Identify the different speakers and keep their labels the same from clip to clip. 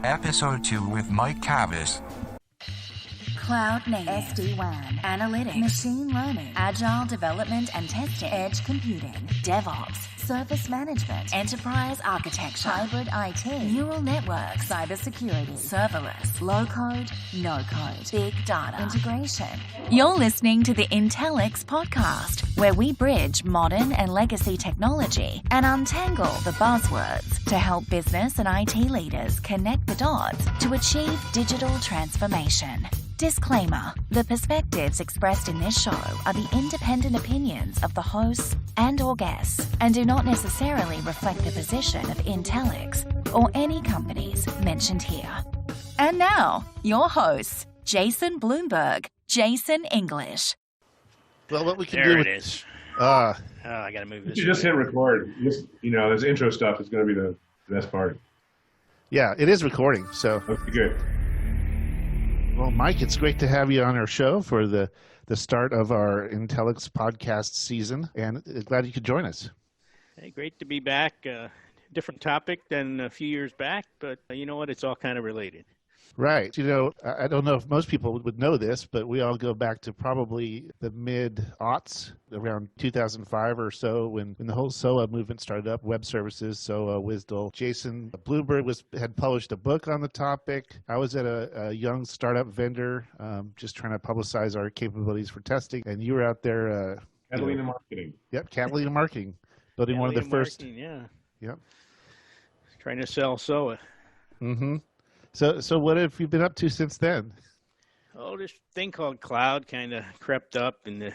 Speaker 1: Episode 2 with Mike Kavis.
Speaker 2: Cloud native, SD-WAN, analytics, machine learning, agile development and testing, edge computing, DevOps, service management, enterprise architecture, hybrid IT, neural networks, cybersecurity, serverless, low-code, no-code, big data, integration. You're listening to the Intellyx podcast, where we bridge modern and legacy technology and untangle the buzzwords to help business and IT leaders connect the dots to achieve digital transformation. Disclaimer: the perspectives expressed in this show are the independent opinions of the hosts and/or guests and do not necessarily reflect the position of Intellyx or any companies mentioned here. And now, your hosts, Jason Bloomberg, Jason English.
Speaker 3: Well, what we can
Speaker 4: there
Speaker 3: do
Speaker 4: it is.
Speaker 3: I
Speaker 4: got to move this.
Speaker 5: You just hit record. This intro stuff is going to be the best part.
Speaker 3: Yeah, it is recording. So,
Speaker 5: Okay, good.
Speaker 3: well, Mike, it's great to have you on our show for the start of our Intellyx podcast season, and glad you could join us.
Speaker 4: Hey, great to be back. Different topic than a few years back, but you know what? It's all kind of related.
Speaker 3: Right. You know, I don't know if most people would know this, but we all go back to probably the mid-aughts, around 2005 or so, when the whole SOA movement started up, web services, SOA, WSDL. Jason Bloomberg had published a book on the topic. I was at a young startup vendor, just trying to publicize our capabilities for testing, and you were out there.
Speaker 5: Catalina Marketing.
Speaker 3: Yep, Catalina Marketing, building one of the first.
Speaker 4: Yeah.
Speaker 3: Yep.
Speaker 4: Trying to sell SOA.
Speaker 3: Mm-hmm. So what have you been up to since then?
Speaker 4: Oh, this thing called cloud kind of crept up in the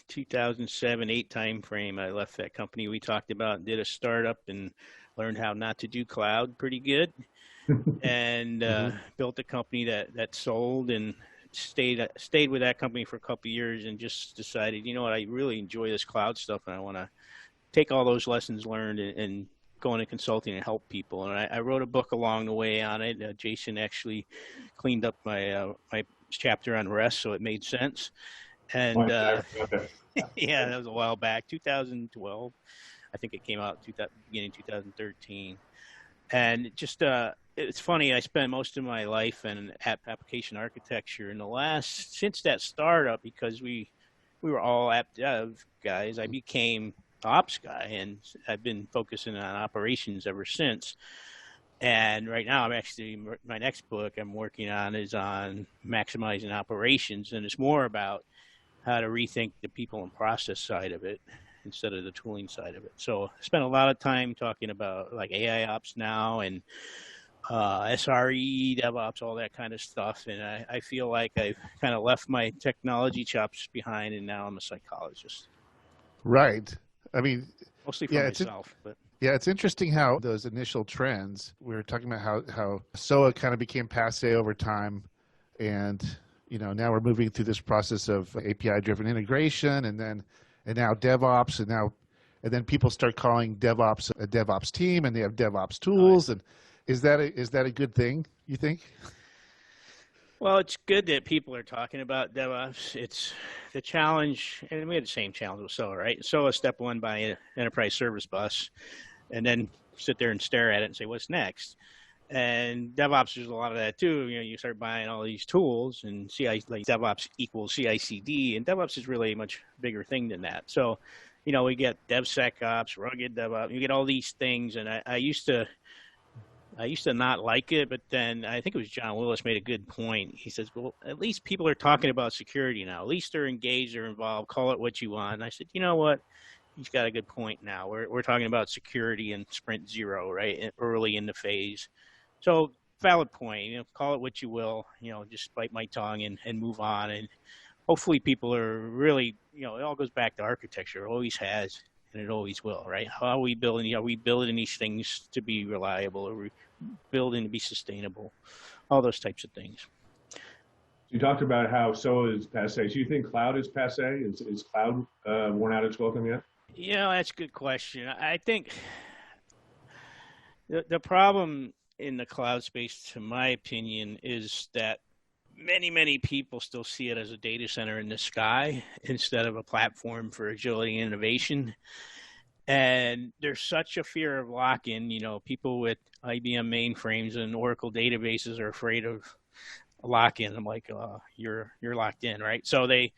Speaker 4: 2007-8 time frame. I left that company we talked about, did a startup, and learned how not to do cloud pretty good, and built a company that sold, and stayed with that company for a couple of years, and just decided, you know what, I really enjoy this cloud stuff, and I want to take all those lessons learned and go into consulting and help people. And I wrote a book along the way on it. Jason actually cleaned up my chapter on rest, so it made sense. And yeah, that was a while back, 2012. I think it came out beginning 2013. And just it's funny, I spent most of my life in application architecture. And since that startup, because we were all app dev guys, I became ops guy, and I've been focusing on operations ever since. And right now, my next book I'm working on is on maximizing operations, and it's more about how to rethink the people and process side of it instead of the tooling side of it. So I spent a lot of time talking about like AI ops now, and SRE, DevOps, all that kind of stuff. And I feel like I've kind of left my technology chops behind, and now I'm a psychologist.
Speaker 3: Right. I mean,
Speaker 4: mostly for myself, but
Speaker 3: yeah, it's interesting how those initial trends, we were talking about how SOA kind of became passe over time, and now we're moving through this process of API driven integration, and now DevOps, and then people start calling DevOps a DevOps team, and they have DevOps tools. And is that a good thing, you think?
Speaker 4: Well, it's good that people are talking about DevOps. It's the challenge, and we had the same challenge with SOA, right? SOA step one by an enterprise service bus, and then sit there and stare at it and say, what's next? And DevOps, there's a lot of that too. You start buying all these tools, and like DevOps equals CI/CD, and DevOps is really a much bigger thing than that. So, we get DevSecOps, rugged DevOps, you get all these things, and I used to not like it, but then I think it was John Willis made a good point. He says, well, at least people are talking about security now. At least they're engaged, they're involved, call it what you want. And I said, you know what? He's got a good point now. We're talking about security and sprint zero, right? Early in the phase. So valid point, call it what you will, just bite my tongue and move on. And hopefully people are really, it all goes back to architecture. It always has. And it always will, right? How are we building? Are we building these things to be reliable? Are we building to be sustainable? All those types of things.
Speaker 5: You talked about how SOA is passe. Do you think cloud is passe? Is cloud worn out its welcome yet?
Speaker 4: That's a good question. I think the problem in the cloud space, to my opinion, is that many people still see it as a data center in the sky instead of a platform for agility and innovation. And there's such a fear of lock-in. People with IBM mainframes and Oracle databases are afraid of lock-in. I'm like, you're locked in, right? So they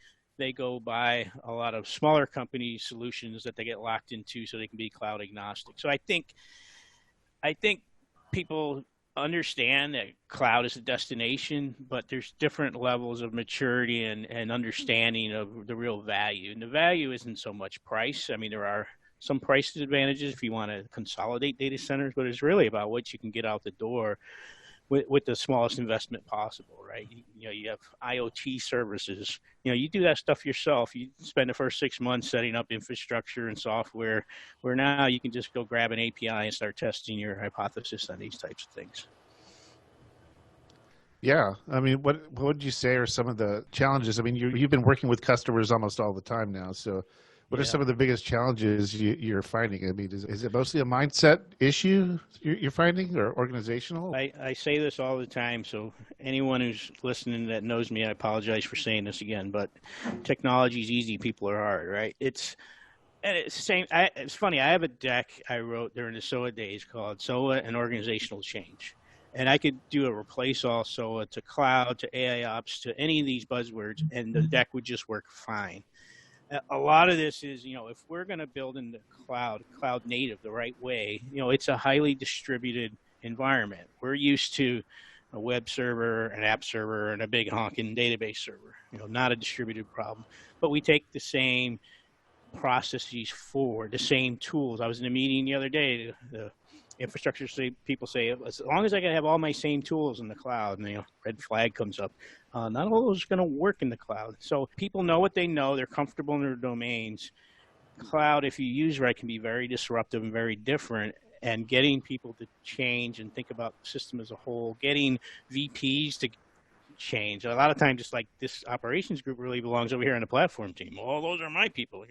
Speaker 4: go buy a lot of smaller company solutions that they get locked into so they can be cloud agnostic. So I think people understand that cloud is a destination, but there's different levels of maturity and understanding of the real value. And the value isn't so much price. I mean, there are some price advantages if you want to consolidate data centers, but it's really about what you can get out the door with the smallest investment possible, right? You have IoT services. You do that stuff yourself. You spend the first 6 months setting up infrastructure and software, where now you can just go grab an API and start testing your hypothesis on these types of things.
Speaker 3: Yeah, I mean, what would you say are some of the challenges? I mean, you've been working with customers almost all the time now, so what are some of the biggest challenges you're finding? I mean, is it mostly a mindset issue you're finding, or organizational?
Speaker 4: I say this all the time, so anyone who's listening that knows me, I apologize for saying this again, but technology is easy, people are hard, right? It's the same. It's funny. I have a deck I wrote during the SOA days called SOA and Organizational Change. And I could do a replace all SOA to cloud, to AI ops, to any of these buzzwords, and the deck would just work fine. A lot of this is, if we're going to build in the cloud native the right way, it's a highly distributed environment. We're used to a web server, an app server, and a big honking database server, not a distributed problem. But we take the same processes forward, the same tools. I was in a meeting the other day, the infrastructure people say, as long as I can have all my same tools in the cloud, and red flag comes up. Not all those are going to work in the cloud. So people know what they know. They're comfortable in their domains. Cloud, if you use right, can be very disruptive and very different. And getting people to change and think about the system as a whole, getting VPs to change. A lot of times, just like this operations group really belongs over here on the platform team. Well, those are my people,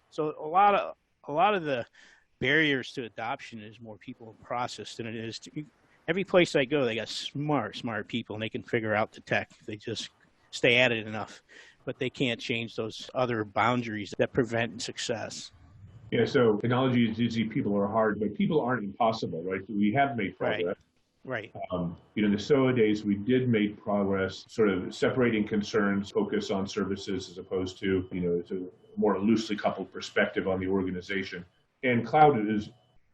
Speaker 4: So a lot of the barriers to adoption is more people and process than it is to every place I go. They got smart people, and they can figure out the tech if they just stay at it enough, but they can't change those other boundaries that prevent success.
Speaker 5: Yeah, so technology is easy, people are hard, but people aren't impossible, right? We have made progress.
Speaker 4: Right.
Speaker 5: In the SOA days, we did make progress, sort of separating concerns, focus on services as opposed to, to a more loosely coupled perspective on the organization. And cloud has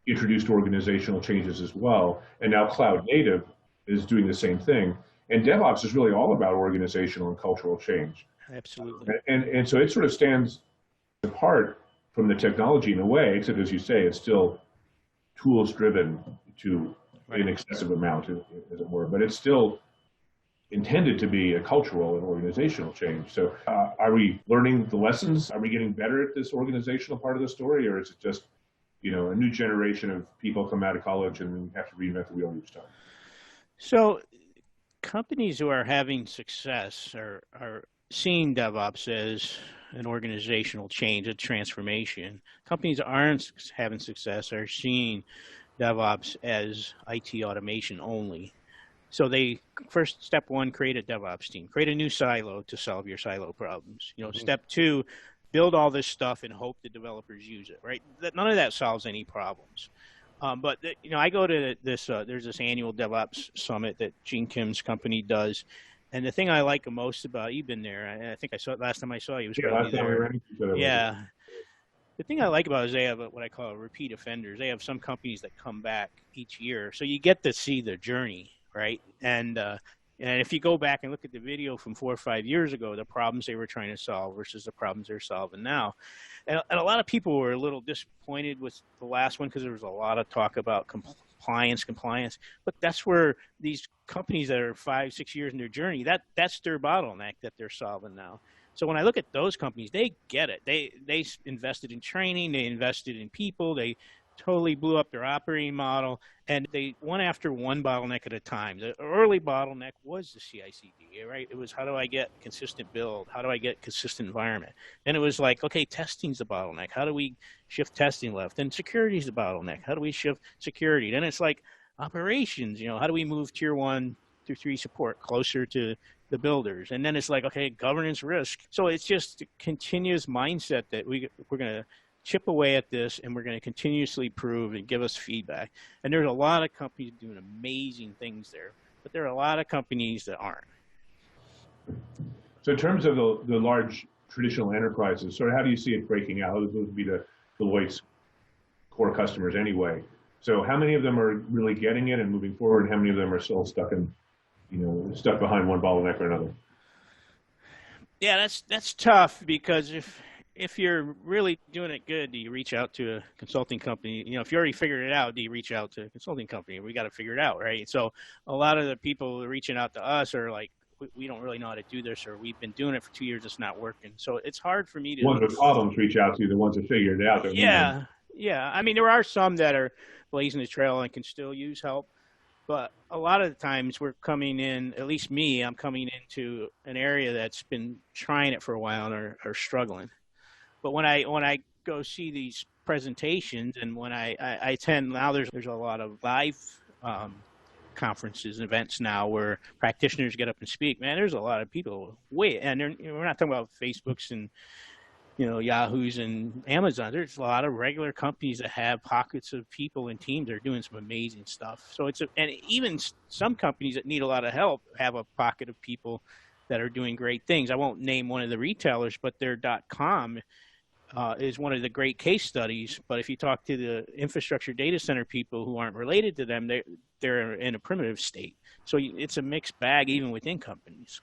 Speaker 5: introduced organizational changes as well. And now cloud native is doing the same thing. And DevOps is really all about organizational and cultural change.
Speaker 4: Absolutely.
Speaker 5: And so it sort of stands apart from the technology in a way, except as you say, it's still tools driven to an excessive amount, as it were. But it's still intended to be a cultural and organizational change. So are we learning the lessons? Are we getting better at this organizational part of the story? Or is it just, a new generation of people come out of college and have to reinvent the wheel each time?
Speaker 4: So companies who are having success are seeing DevOps as an organizational change, a transformation. Companies that aren't having success are seeing DevOps as IT automation only. So they, first, step one, create a DevOps team, create a new silo to solve your silo problems. Step two, build all this stuff and hope the developers use it, right? None of that solves any problems. But I go to this, there's this annual DevOps summit that Gene Kim's company does. And the thing I like the most about, you've been there, I think I saw it last time I saw you, was probably there. Yeah. The thing I like about it is they have what I call repeat offenders. They have some companies that come back each year. So you get to see their journey, right? And if you go back and look at the video from 4 or 5 years ago, the problems they were trying to solve versus the problems they're solving now. And a lot of people were a little disappointed with the last one because there was a lot of talk about compliance. But that's where these companies that are 5, 6 years in their journey, that's their bottleneck that they're solving now. So when I look at those companies, they get it. They invested in training, they invested in people, they totally blew up their operating model, and they went after one bottleneck at a time. The early bottleneck was the CI/CD, right? It was, how do I get consistent build? How do I get consistent environment? Then it was like, okay, testing's the bottleneck. How do we shift testing left? Then security's the bottleneck. How do we shift security? Then it's like operations, how do we move tier 1 through 3 support closer to the builders? And then it's like, okay, governance risk. So it's just a continuous mindset that we're going to chip away at this, and we're going to continuously improve and give us feedback. And there's a lot of companies doing amazing things there, but there are a lot of companies that aren't.
Speaker 5: So in terms of the large traditional enterprises, sort of how do you see it breaking out? Those would be the Deloitte's core customers anyway. So how many of them are really getting it and moving forward, and how many of them are still stuck behind one bottleneck or another?
Speaker 4: Yeah, that's tough, because if you're really doing it good, do you reach out to a consulting company? If you already figured it out, do you reach out to a consulting company? We got to figure it out, right? So a lot of the people reaching out to us are like, we don't really know how to do this, or we've been doing it for 2 years, it's not working. So it's hard for me to.
Speaker 5: The ones with problems reach out to the ones that figured it out.
Speaker 4: Yeah. I mean, there are some that are blazing the trail and can still use help. But a lot of the times we're coming in, at least me, I'm coming into an area that's been trying it for a while and are struggling. But when I go see these presentations, and when I attend, now there's a lot of live conferences and events now where practitioners get up and speak. Man, there's a lot of people and we're not talking about Facebooks and Yahoos and Amazon. There's a lot of regular companies that have pockets of people and teams that are doing some amazing stuff. So and even some companies that need a lot of help have a pocket of people that are doing great things. I won't name one of the retailers, but their .com is one of the great case studies. But if you talk to the infrastructure data center people who aren't related to them, they're in a primitive state. So it's a mixed bag even within companies.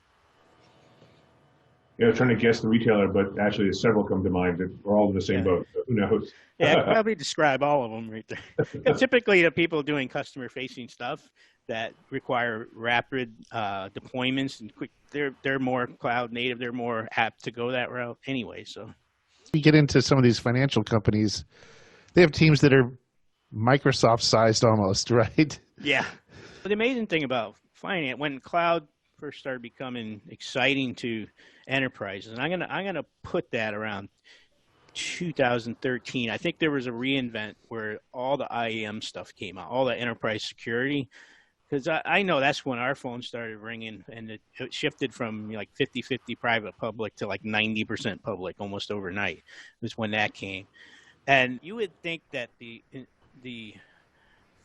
Speaker 5: Yeah, trying to guess the retailer, but actually there's several come to mind that are all in the same boat. So who knows?
Speaker 4: Yeah, I could probably describe all of them right there. Typically, the people doing customer-facing stuff that require rapid deployments and quick, they're more cloud native. They're more apt to go that route anyway. So
Speaker 3: you get into some of these financial companies, they have teams that are Microsoft-sized almost, right?
Speaker 4: Yeah. But the amazing thing about finance, when cloud first started becoming exciting to enterprises, and I'm gonna put that around 2013. I think there was a reinvent where all the IAM stuff came out, all the enterprise security, because I know that's when our phone started ringing, and it shifted from like 50-50 private public to like 90% public almost overnight. Was when that came. And you would think that the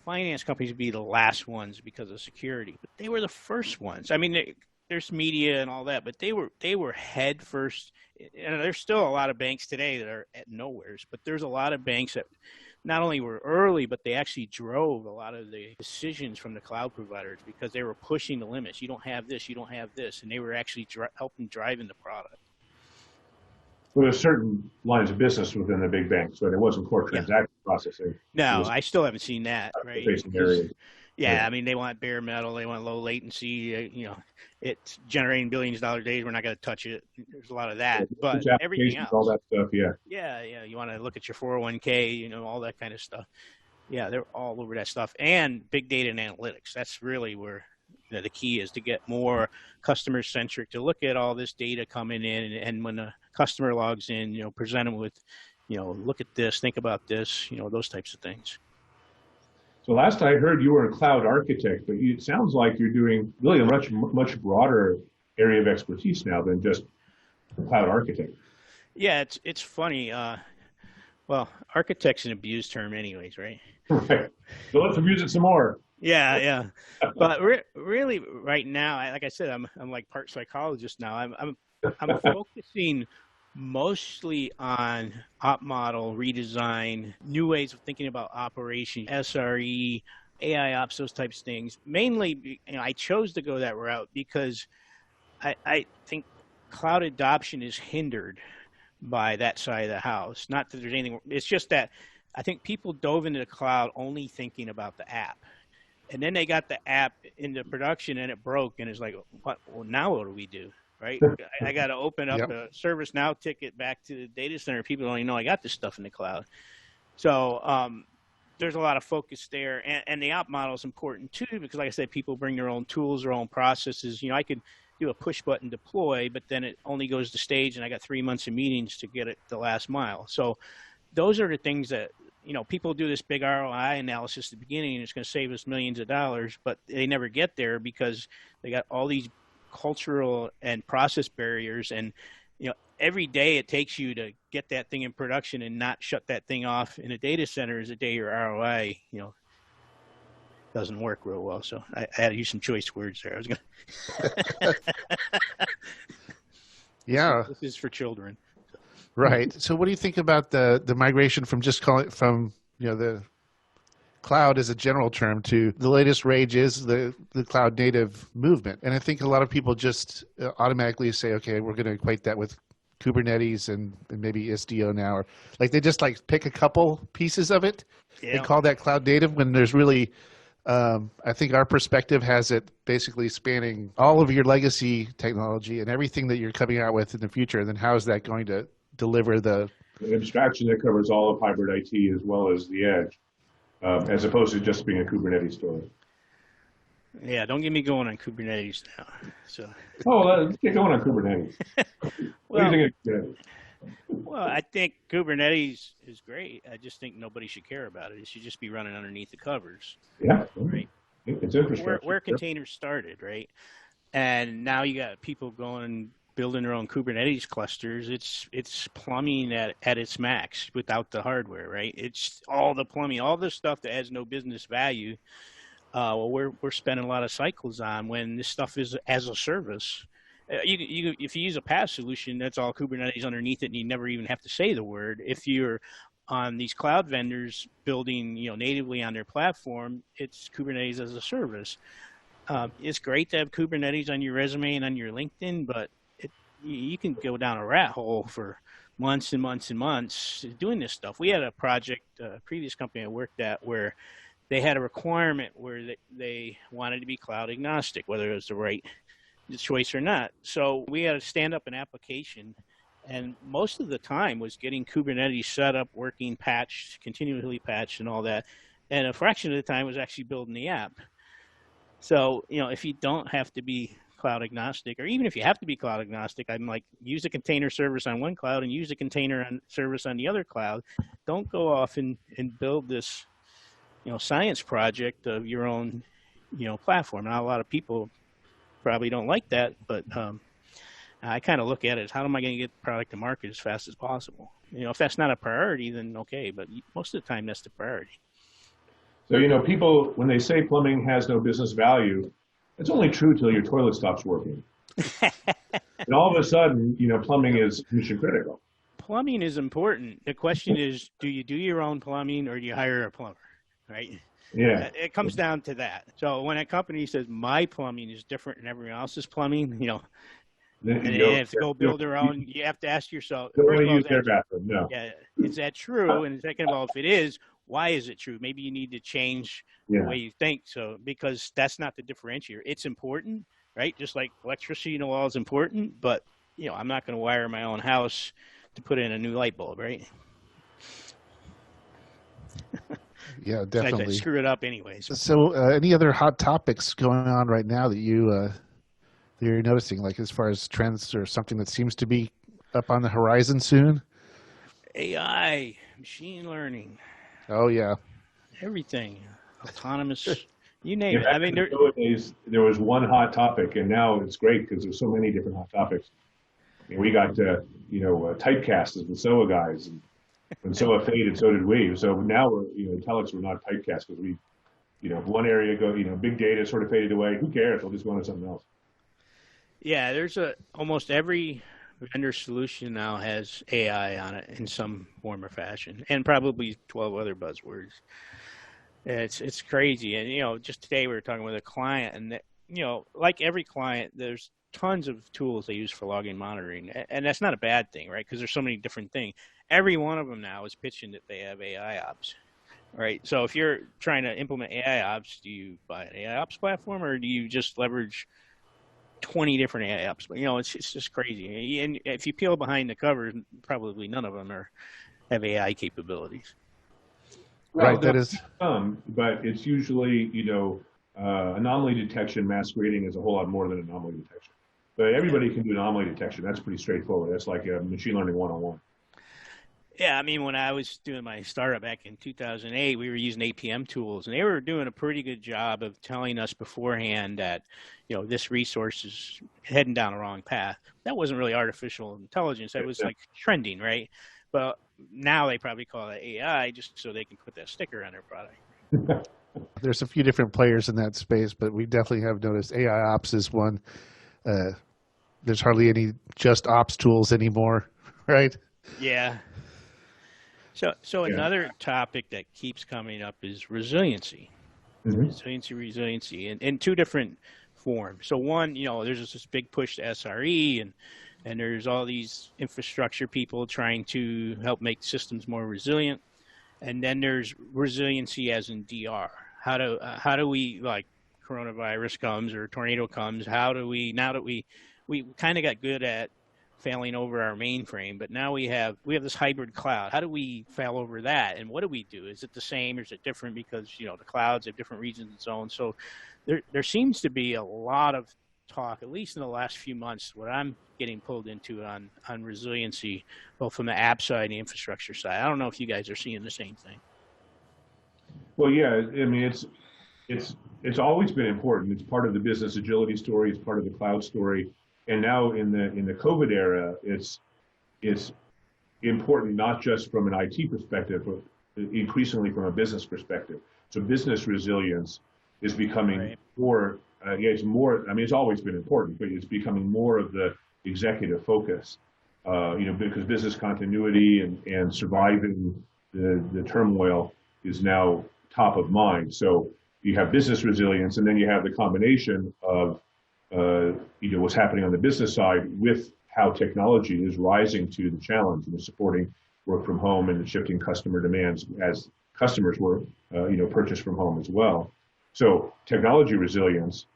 Speaker 4: finance companies would be the last ones because of security, but they were the first ones. I mean, there's media and all that, but they were head first. And there's still a lot of banks today that are at nowheres, but there's a lot of banks that not only were early, but they actually drove a lot of the decisions from the cloud providers because they were pushing the limits. You don't have this, you don't have this, and they were actually helping driving the product.
Speaker 5: Well, there's certain lines of business within the big banks, right? It wasn't core transaction processing.
Speaker 4: No, I still haven't seen that, right? Yeah,
Speaker 5: right.
Speaker 4: I mean, they want bare metal, they want low latency, it's generating billions of dollars a day. We're not going to touch it. There's a lot of that, but everything else,
Speaker 5: all that stuff, yeah.
Speaker 4: Yeah. You want to look at your 401k, all that kind of stuff. Yeah, they're all over that stuff. And big data and analytics. That's really where the key is, to get more customer centric, to look at all this data coming in, and when a customer logs in, present them with, look at this, think about this, those types of things.
Speaker 5: So last I heard, you were a cloud architect, but it sounds like you're doing really a much broader area of expertise now than just cloud architect.
Speaker 4: Yeah, it's funny. Well, architect's an abused term anyways, right?
Speaker 5: Right. So let's abuse it some more.
Speaker 4: Yeah. But really, right now, like I said, I'm like part psychologist now. I'm focusing mostly on op model redesign, new ways of thinking about operation, SRE, AI ops, those types of things. Mainly, I chose to go that route because I think cloud adoption is hindered by that side of the house. Not that there's anything, it's just that I think people dove into the cloud only thinking about the app. And then they got the app into production and it broke, and it's like, well, now what do we do? Right? I got to open up a ServiceNow ticket back to the data center. People don't even know I got this stuff in the cloud. So there's a lot of focus there. And the op model is important too, because like I said, people bring their own tools, their own processes. I could do a push button deploy, but then it only goes to stage, and I got 3 months of meetings to get it the last mile. So those are the things that, people do this big ROI analysis at the beginning, and it's going to save us millions of dollars, but they never get there because they got all these cultural and process barriers. And, every day it takes you to get that thing in production and not shut that thing off in a data center is a day your ROI, doesn't work real well. So I had to use some choice words there. I was going
Speaker 3: Yeah.
Speaker 4: This is for children.
Speaker 3: Right. So what do you think about the migration from just calling from, the cloud as a general term to the latest rage is the cloud native movement? And I think a lot of people just automatically say, okay, we're going to equate that with Kubernetes and maybe Istio now, or they just pick a couple pieces of it and call that cloud native when there's really, I think our perspective has it basically spanning all of your legacy technology and everything that you're coming out with in the future. And then how is that going to deliver the
Speaker 5: abstraction that covers all of hybrid IT as well as the edge, as opposed to just being a Kubernetes story?
Speaker 4: Yeah, don't get me going on Kubernetes now. So.
Speaker 5: Let's get going on Kubernetes. What do you think of Kubernetes?
Speaker 4: Well, I think Kubernetes is great. I just think nobody should care about it. It should just be running underneath the covers.
Speaker 5: Yeah,
Speaker 4: right.
Speaker 5: It's infrastructure.
Speaker 4: Where containers started, right? And now you got people going and building their own Kubernetes clusters. It's plumbing at its max without the hardware, right? It's all the plumbing, all the stuff that has no business value. We're spending a lot of cycles on when this stuff is as a service. If you use a PaaS solution, that's all Kubernetes underneath it, and you never even have to say the word. If you're on these cloud vendors building, natively on their platform, it's Kubernetes as a service. It's great to have Kubernetes on your resume and on your LinkedIn, but you can go down a rat hole for months and months and months doing this stuff. We had a project, previous company I worked at, where they had a requirement where they wanted to be cloud agnostic, whether it was the right choice or not. So we had to stand up an application, and most of the time was getting Kubernetes set up, working, patched, continually patched and all that. And a fraction of the time was actually building the app. So, if you don't have to be cloud agnostic, or even if you have to be cloud agnostic, I'm like, use a container service on one cloud and use a container service on the other cloud. Don't go off and build this science project of your own, platform. Now, a lot of people probably don't like that, but I kind of look at it as, how am I going to get the product to market as fast as possible? If that's not a priority, then okay, but most of the time that's the priority.
Speaker 5: So, people, when they say plumbing has no business value, it's only true till your toilet stops working. And all of a sudden, plumbing is mission critical.
Speaker 4: Plumbing is important. The question is, do you do your own plumbing or do you hire a plumber? Right?
Speaker 5: Yeah.
Speaker 4: It comes down to that. So when a company says my plumbing is different than everyone else's plumbing, and they have to go build their own, you have to ask yourself,
Speaker 5: don't want to use their bathroom, no.
Speaker 4: Yeah, is that true? And second of all, if it is, why is it true? Maybe you need to change the way you think. So, because that's not the differentiator. It's important, right? Just like electricity in the wall is important, but I'm not going to wire my own house to put in a new light bulb, right?
Speaker 3: Yeah, definitely.
Speaker 4: I screw it up anyways.
Speaker 3: So, any other hot topics going on right now that you're noticing, as far as trends or something that seems to be up on the horizon soon?
Speaker 4: AI, machine learning.
Speaker 3: Oh yeah,
Speaker 4: everything, autonomous, you name it. I mean,
Speaker 5: there was one hot topic, and now it's great because there's so many different hot topics. And we got typecast as the SOA guys, and when SOA faded, so did we. So now we're Intellyx, we're not typecast because we, one area big data sort of faded away. Who cares? We'll just go on to something else.
Speaker 4: Yeah, there's almost every vendor solution now has AI on it in some form or fashion, and probably 12 other buzzwords. It's crazy. And just today we were talking with a client, and like every client, there's tons of tools they use for logging monitoring, and that's not a bad thing, right? Because there's so many different things. Every one of them now is pitching that they have AI ops, right? So if you're trying to implement AI ops, do you buy an AI ops platform, or do you just leverage 20 different AI apps? But it's just crazy. And if you peel behind the covers, probably none of them have AI capabilities.
Speaker 3: Right. That is.
Speaker 5: But it's usually anomaly detection masquerading as a whole lot more than anomaly detection. But everybody can do anomaly detection. That's pretty straightforward. That's like machine learning 101.
Speaker 4: Yeah, I mean, when I was doing my startup back in 2008, we were using APM tools, and they were doing a pretty good job of telling us beforehand that, this resource is heading down a wrong path. That wasn't really artificial intelligence. That was like trending, right? But now they probably call it AI just so they can put that sticker on their product.
Speaker 3: There's a few different players in that space, but we definitely have noticed AI ops is one. There's hardly any just ops tools anymore, right?
Speaker 4: Yeah. So another topic that keeps coming up is resiliency. Resiliency in two different forms. So one, there's this big push to SRE and there's all these infrastructure people trying to help make systems more resilient. And then there's resiliency as in DR. How do we, like coronavirus comes or tornado comes, how do we, now that we kind of got good at failing over our mainframe, but now we have this hybrid cloud. How do we fail over that? And what do we do? Is it the same or is it different? Because, the clouds have different regions and zones. So there seems to be a lot of talk, at least in the last few months, what I'm getting pulled into on resiliency, both from the app side and the infrastructure side. I don't know if you guys are seeing the same thing.
Speaker 5: Well, yeah, I mean, it's always been important. It's part of the business agility story. It's part of the cloud story. And now in the COVID era, it's important not just from an IT perspective, but increasingly from a business perspective. So business resilience is becoming more. It's more. I mean, it's always been important, but it's becoming more of the executive focus. Because business continuity and surviving the turmoil is now top of mind. So you have business resilience, and then you have the combination of what's happening on the business side with how technology is rising to the challenge and supporting work from home and the shifting customer demands as customers were, purchase from home as well. So technology resilience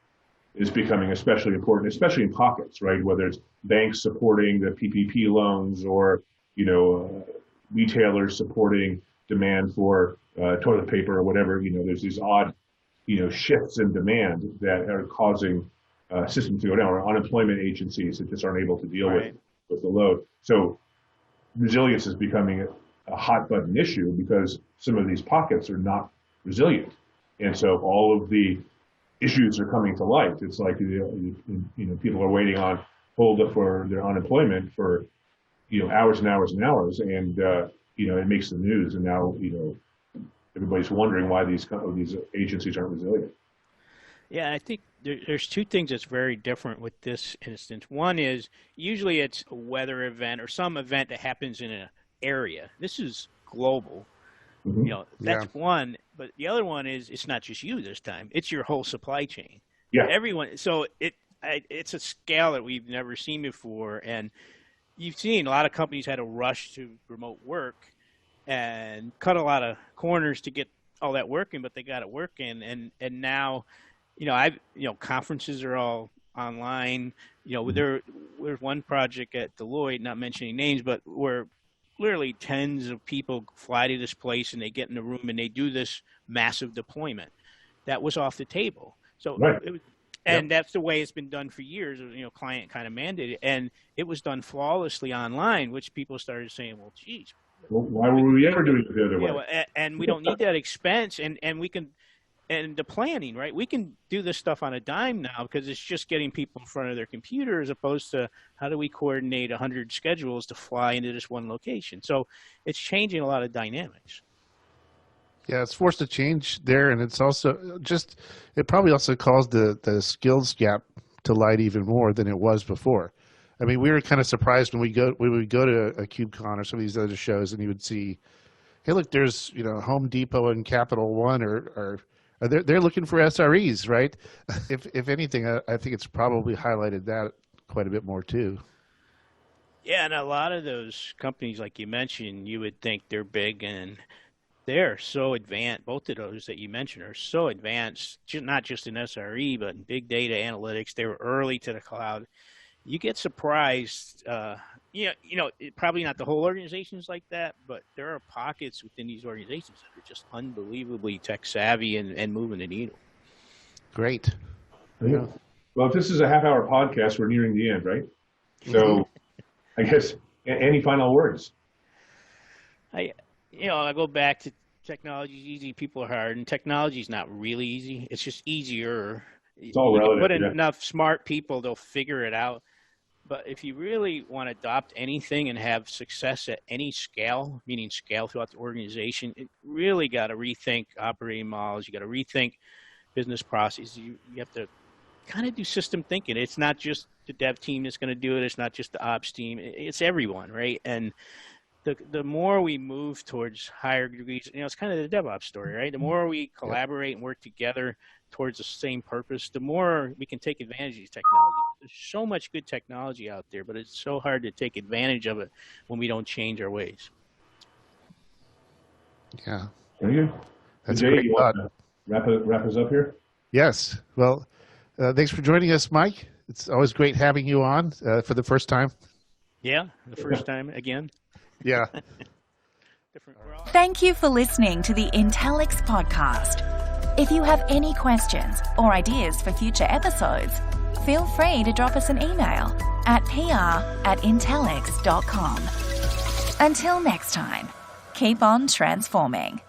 Speaker 5: is becoming especially important, especially in pockets, right? Whether it's banks supporting the PPP loans or, retailers supporting demand for toilet paper or whatever, there's these odd, shifts in demand that are causing systems to go down, or unemployment agencies that just aren't able to deal with the load. So resilience is becoming a hot button issue because some of these pockets are not resilient. And so all of the issues are coming to light. It's like, people are waiting on hold for their unemployment for, hours and hours and hours. And, it makes the news. And now, everybody's wondering why these agencies aren't resilient.
Speaker 4: Yeah, I think there's two things that's very different with this instance. One is usually it's a weather event or some event that happens in an area. This is global.
Speaker 5: Mm-hmm.
Speaker 4: That's one. But the other one is it's not just you this time. It's your whole supply chain.
Speaker 5: Yeah.
Speaker 4: Everyone. So it's a scale that we've never seen before. And you've seen a lot of companies had to rush to remote work and cut a lot of corners to get all that working, but they got it working. And now, conferences are all online. There's one project at Deloitte, not mentioning names, but where literally tens of people fly to this place and they get in the room and they do this massive deployment. That was off the table. So, that's the way it's been done for years. Client kind of mandated, and it was done flawlessly online, which people started saying, "Well, geez,
Speaker 5: why were we ever doing it the other way?"
Speaker 4: And we don't need that expense, and we can. And the planning, right? We can do this stuff on a dime now because it's just getting people in front of their computer as opposed to how do we coordinate 100 schedules to fly into this one location. So it's changing a lot of dynamics.
Speaker 3: Yeah, it's forced to change there, and it's also it probably also caused the skills gap to light even more than it was before. I mean, we were kind of surprised when we would go to a KubeCon or some of these other shows, and you would see, hey, look, there's Home Depot and Capital One or they're looking for SREs, right? If anything, I think it's probably highlighted that quite a bit more too.
Speaker 4: Yeah, and a lot of those companies, like you mentioned, you would think they're big and they're so advanced. Both of those that you mentioned are so advanced, not just in SRE, but in big data analytics. They were early to the cloud. You get surprised. Probably not the whole organizations like that, but there are pockets within these organizations that are just unbelievably tech savvy and moving the needle.
Speaker 3: Great.
Speaker 5: Yeah. Well, if this is a half-hour podcast, we're nearing the end, right? So, I guess any final words?
Speaker 4: I go back to technology is easy, people are hard, and technology is not really easy. It's just easier.
Speaker 5: It's all relative.
Speaker 4: Put enough smart people, they'll figure it out. But if you really want to adopt anything and have success at any scale, meaning scale throughout the organization, it really got to rethink operating models. You got to rethink business processes. You have to kind of do system thinking. It's not just the dev team that's going to do it. It's not just the ops team. It's everyone, right? And the more we move towards higher degrees, it's kind of the DevOps story, right? The more we collaborate and work together towards the same purpose, the more we can take advantage of these technologies. There's so much good technology out there, but it's so hard to take advantage of it when we don't change our ways.
Speaker 3: Yeah.
Speaker 5: There you go.
Speaker 3: That's
Speaker 5: Jay,
Speaker 3: great
Speaker 5: you want to wrap us up here?
Speaker 3: Yes. Well, thanks for joining us, Mike. It's always great having you on for the first time.
Speaker 4: Yeah, the first time again.
Speaker 3: Yeah.
Speaker 2: Thank you for listening to the Intellyx podcast. If you have any questions or ideas for future episodes, feel free to drop us an email at pr@intellyx.com. Until next time, keep on transforming.